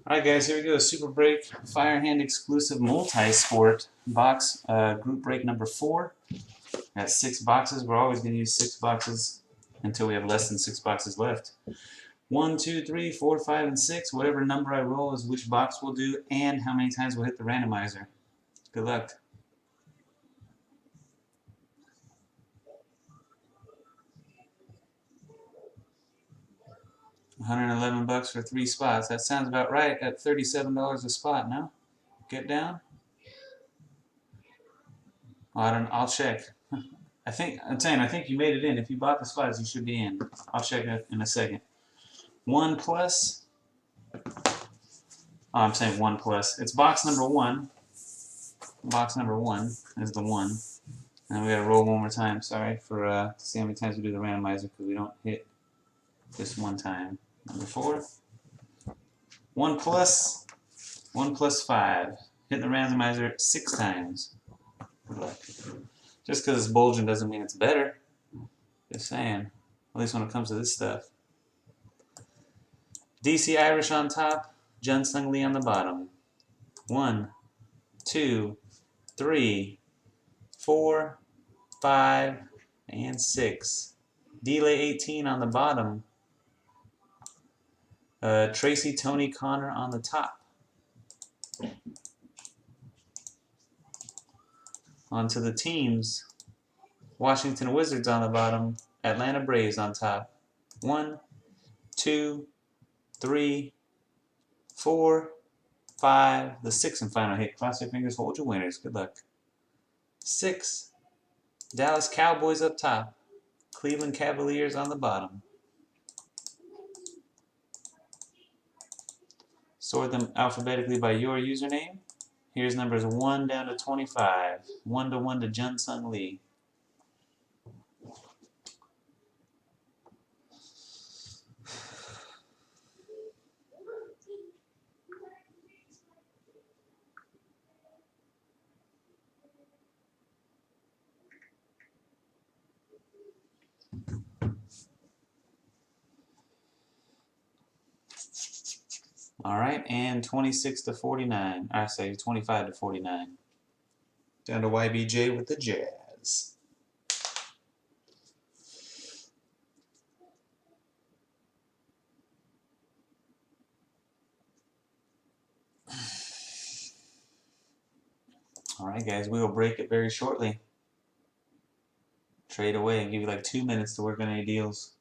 Alright guys, here we go. Super Break Firehand exclusive multi-sport box, group break number 4. Got 6 boxes. We're always going to use 6 boxes until we have less than 6 boxes left. 1, 2, 3, 4, 5, and 6. Whatever number I roll is which box we'll do and how many times we'll hit the randomizer. Good luck. $111 for 3 spots. That sounds about right at $37 a spot, no? Get down? I'll check. I think you made it in. If you bought the spots, you should be in. I'll check it in a second. 1 plus. Oh, I'm saying 1 plus. It's box number 1. Box number 1 is the 1. And we gotta roll one more time. Sorry for to see how many times we do the randomizer because we don't hit this one time. Number 4. 1 plus. 1 plus 5. Hit the randomizer 6 times. Good luck. Just because it's bulging doesn't mean it's better. Just saying. At least when it comes to this stuff. DC Irish on top. Jun Sung Lee on the bottom. 1, 2, 3, 4, 5, and 6. Delay 18 on the bottom. Tracy Tony Connor on the top. On to the teams. Washington Wizards on the bottom. Atlanta Braves on top. 1, 2, 3, 4, 5. The 6th and final hit. Cross your fingers, hold your winners. Good luck. 6. Dallas Cowboys up top. Cleveland Cavaliers on the bottom. Sort them alphabetically by your username. Here's numbers 1 down to 25. 1 to 1 to Jun Sung Lee. Alright, and 26 to 49. I say 25 to 49. Down to YBJ with the Jazz. Alright guys, we will break it very shortly. Trade away and give you like 2 minutes to work on any deals.